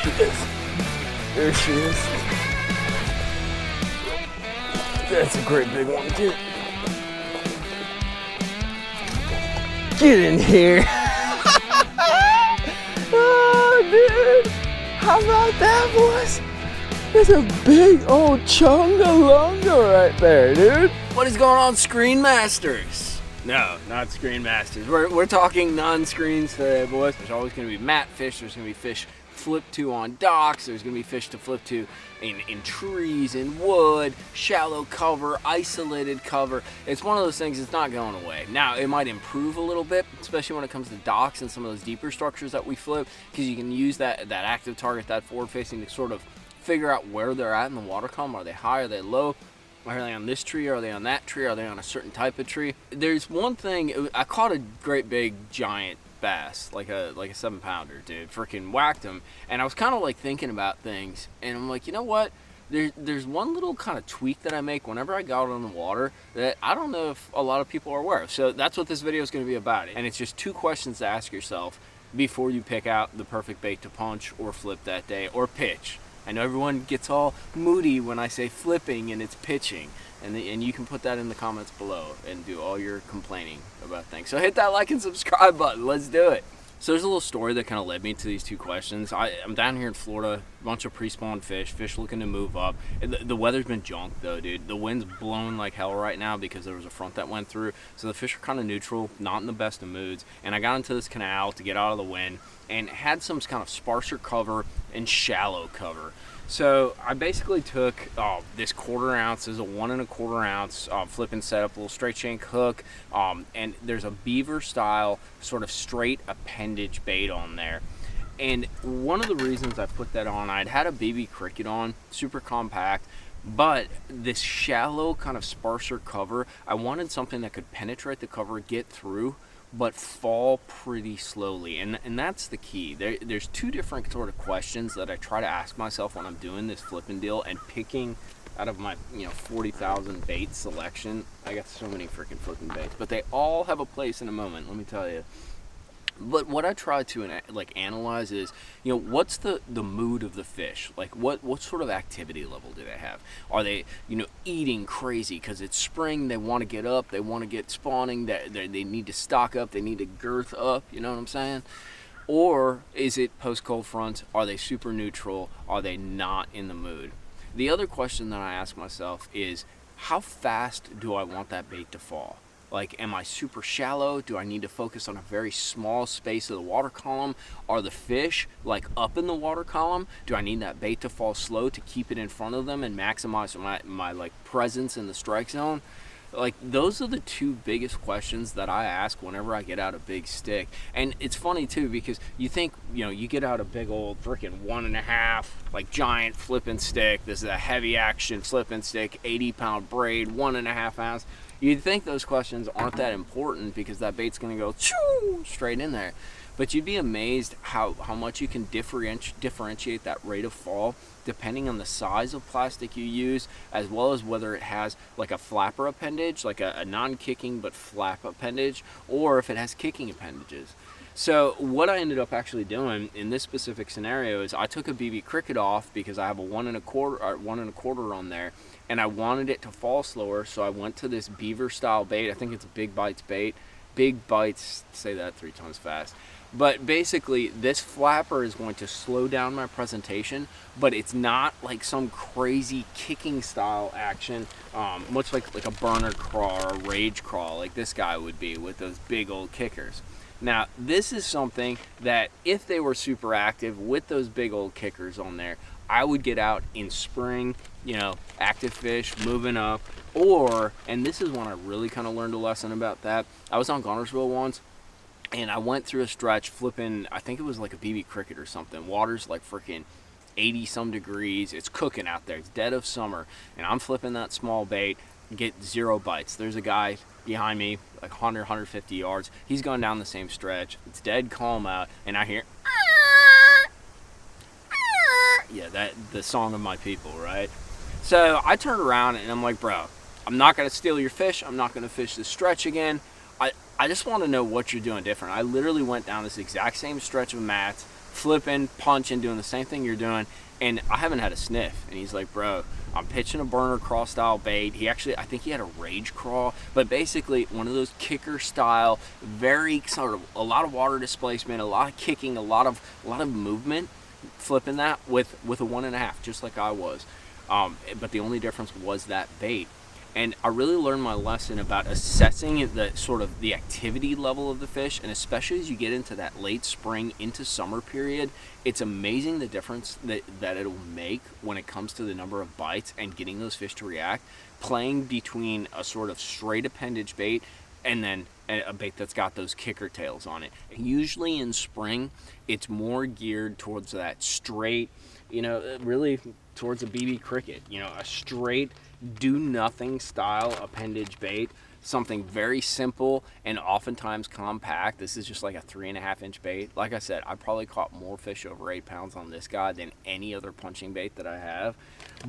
she is. There she is. That's a great big one, dude. Get in here. Oh, dude. How about that, boys? There's a big old chunga-lunga right there, dude. What is going on, Screen Masters? No, not Screen Masters. We're talking non-screens today, boys. There's always going to be mat fish. There's going to be fish flip to on docks. There's going to be fish to flip to in trees, in wood, shallow cover, isolated cover. It's one of those things that's not going away. Now, it might improve a little bit, especially when it comes to docks and some of those deeper structures that we flip, because you can use that active target, that forward-facing, to sort of figure out where they're at in the water column. Are they high? Are they low? Are they on this tree? Are they on that tree? Are they on a certain type of tree? There's one thing. I caught a great big giant bass, like a 7-pounder, dude. Freaking whacked him. And I was kind of like thinking about things, and I'm like, you know what? There's one little kind of tweak that I make whenever I go out on the water that I don't know if a lot of people are aware of. So that's what this video is going to be about. And it's just 2 questions to ask yourself before you pick out the perfect bait to punch or flip that day or pitch. I know everyone gets all moody when I say flipping and it's pitching, and you can put that in the comments below and do all your complaining about things. So hit that like and subscribe button. Let's do it. So there's a little story that kind of led me to these 2 questions. I'm down here in Florida, a bunch of pre-spawn fish looking to move up. The weather's been junk though, dude. The wind's blowing like hell right now because there was a front that went through. So the fish are kind of neutral, not in the best of moods. And I got into this canal to get out of the wind and had some kind of sparser cover and shallow cover. So I basically took this 1/4 ounce, this is a 1 1/4 ounce flipping setup, little straight shank hook, and there's a beaver style sort of straight appendage bait on there. And one of the reasons I put that on, I'd had a BB Cricket on, super compact, but this shallow kind of sparser cover, I wanted something that could penetrate the cover, get through, but fall pretty slowly. And that's the key. There's 2 different sort of questions that I try to ask myself when I'm doing this flipping deal and picking out of my 40,000 bait selection. I got so many freaking flipping baits, but they all have a place in a moment, let me tell you. But what I try to analyze is, what's the mood of the fish? Like, what sort of activity level do they have? Are they, eating crazy because it's spring, they want to get up, they want to get spawning, they need to stock up, they need to girth up, you know what I'm saying? Or is it post-cold front? Are they super neutral? Are they not in the mood? The other question that I ask myself is, how fast do I want that bait to fall? Like, am I super shallow? Do I need to focus on a very small space of the water column? Are the fish like up in the water column? Do I need that bait to fall slow to keep it in front of them and maximize my like presence in the strike zone? Like, those are the 2 biggest questions that I ask whenever I get out a big stick. And it's funny too, because you think, you get out a big old freaking 1 1/2 like giant flipping stick. This is a heavy action flipping stick, 80-pound braid, 1 1/2 ounce. You'd think those questions aren't that important because that bait's going to go straight in there. But you'd be amazed how much you can differentiate that rate of fall depending on the size of plastic you use, as well as whether it has like a flapper appendage, like a non-kicking but flap appendage, or if it has kicking appendages. So what I ended up actually doing in this specific scenario is I took a BB Cricket off because I have a 1 1/4 on there, and I wanted it to fall slower, so I went to this beaver style bait. I think it's a Big Bites bait. Big Bites, say that 3 times fast. But basically, this flapper is going to slow down my presentation, but it's not like some crazy kicking style action, much like a burner crawl or a rage crawl like this guy would be with those big old kickers. Now, this is something that if they were super active with those big old kickers on there, I would get out in spring, active fish, moving up, or, and this is when I really kind of learned a lesson about that. I was on Guntersville once, and I went through a stretch flipping, I think it was like a BB Cricket or something. Water's like freaking 80-some degrees. It's cooking out there. It's dead of summer, and I'm flipping that small bait, get 0 bites. There's a guy behind me, like 100, 150 yards. He's going down the same stretch. It's dead calm out, and I hear, yeah, the song of my people, right? So I turned around and I'm like, bro, I'm not going to steal your fish. I'm not going to fish this stretch again. I just want to know what you're doing different. I literally went down this exact same stretch of mats flipping, punching, doing the same thing you're doing, and I haven't had a sniff. And he's like, bro, I'm pitching a burner crawl style bait. I think he had a rage crawl, but basically one of those kicker style, very sort of a lot of water displacement, a lot of kicking, a lot of movement, flipping that with a 1.5, just like I was. But the only difference was that bait. And I really learned my lesson about assessing the sort of the activity level of the fish, and especially as you get into that late spring into summer period, it's amazing the difference that it'll make when it comes to the number of bites and getting those fish to react. Playing between a sort of straight appendage bait and then a bait that's got those kicker tails on it. Usually in spring, it's more geared towards that straight, really towards a BB cricket, a straight do nothing style appendage bait, something very simple and oftentimes compact. This is just like a 3.5 inch bait. Like I said, I probably caught more fish over 8 pounds on this guy than any other punching bait that I have.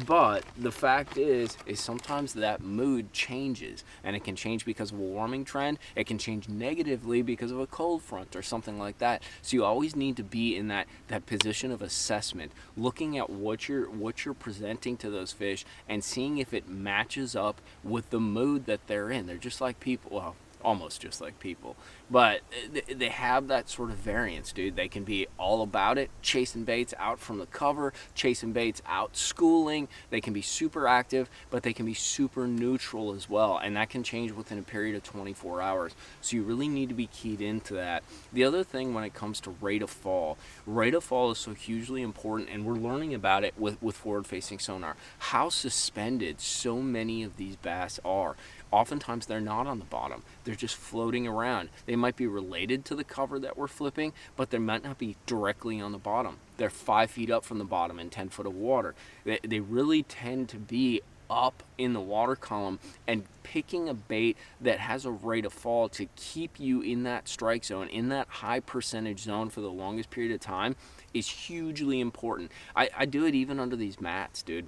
But the fact is sometimes that mood changes, and it can change because of a warming trend. It can change negatively because of a cold front or something like that. So you always need to be in that position of assessment, looking at what you're presenting to those fish and seeing if it matches up with the mood that they're in. They're just like people. Well, almost just like people, but they have that sort of variance, dude. They can be all about it, chasing baits out from the cover, chasing baits out schooling. They can be super active, but they can be super neutral as well, and that can change within a period of 24 hours. So you really need to be keyed into that. The other thing when it comes to rate of fall is so hugely important, and we're learning about it with forward-facing sonar, how suspended so many of these bass are. Oftentimes they're not on the bottom. They're just floating around. They might be related to the cover that we're flipping, but they might not be directly on the bottom. They're 5 feet up from the bottom in 10 foot of water. They really tend to be up in the water column, and picking a bait that has a rate of fall to keep you in that strike zone, in that high percentage zone for the longest period of time is hugely important. I do it even under these mats, dude.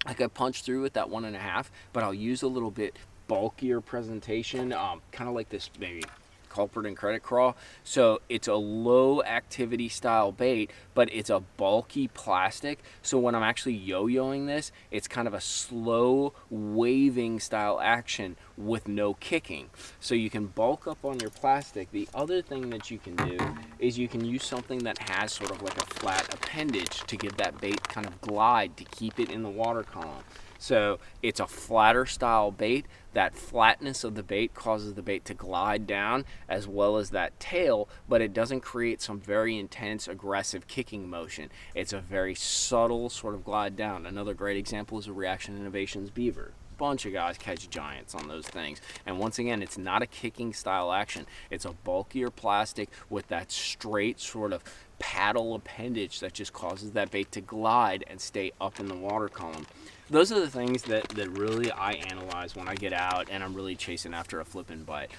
Like I punch through with that 1.5, but I'll use a little bit bulkier presentation, kind of like this maybe culprit and credit crawl. So it's a low activity style bait, but it's a bulky plastic. So when I'm actually yo-yoing this, it's kind of a slow waving style action with no kicking. So you can bulk up on your plastic. The other thing that you can do is you can use something that has sort of like a flat appendage to give that bait kind of glide to keep it in the water column. So it's a flatter style bait. That flatness of the bait causes the bait to glide down, as well as that tail, but it doesn't create some very intense aggressive kicking motion. It's a very subtle sort of glide down. Another great example is a Reaction Innovations beaver. Bunch of guys catch giants on those things, and once again, it's not a kicking style action. It's a bulkier plastic with that straight sort of paddle appendage that just causes that bait to glide and stay up in the water column. Those are the things that really I analyze when I get out and I'm really chasing after a flipping bite.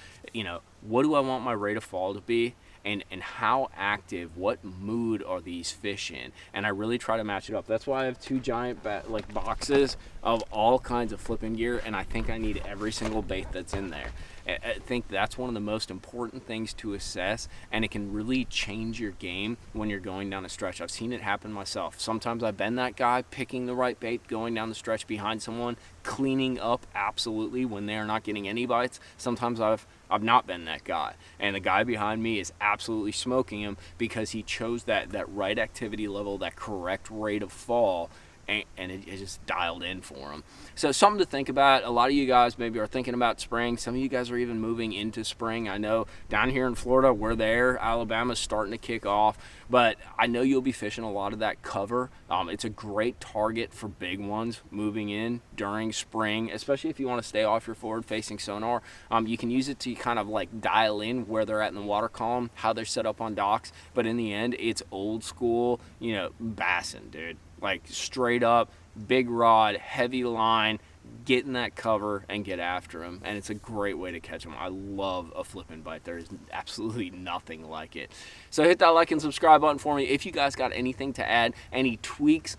What do I want my rate of fall to be? And how active, what mood are these fish in? And I really try to match it up. That's why I have 2 giant boxes of all kinds of flipping gear, and I think I need every single bait that's in there. I think that's one of the most important things to assess, and it can really change your game when you're going down a stretch. I've seen it happen myself. Sometimes I've been that guy picking the right bait, going down the stretch behind someone, cleaning up absolutely when they are not getting any bites. Sometimes I've not been that guy, and the guy behind me is absolutely smoking him because he chose that right activity level, that correct rate of fall, and it just dialed in for him. So something to think about. A lot of you guys maybe are thinking about spring. Some of you guys are even moving into spring. I know down here in Florida, we're there. Alabama's starting to kick off, but I know you'll be fishing a lot of that cover. It's a great target for big ones moving in during spring, especially if you want to stay off your forward-facing sonar. You can use it to kind of like dial in where they're at in the water column, how they're set up on docks, but in the end, it's old school, bassing, dude. Like straight up, big rod, heavy line, get in that cover and get after them. And it's a great way to catch them. I love a flipping bite. There is absolutely nothing like it. So hit that like and subscribe button for me. If you guys got anything to add, any tweaks,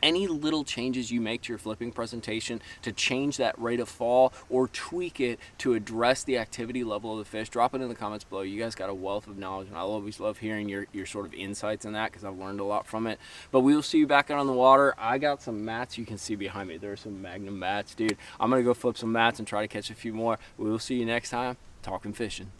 any little changes you make to your flipping presentation to change that rate of fall or tweak it to address the activity level of the fish, drop it in the comments below. You guys got a wealth of knowledge, and I always love hearing your sort of insights in that because I've learned a lot from it. But we will see you back out on the water. I got some mats you can see behind me. There are some Magnum mats, dude. I'm going to go flip some mats and try to catch a few more. We will see you next time. Talking fishing.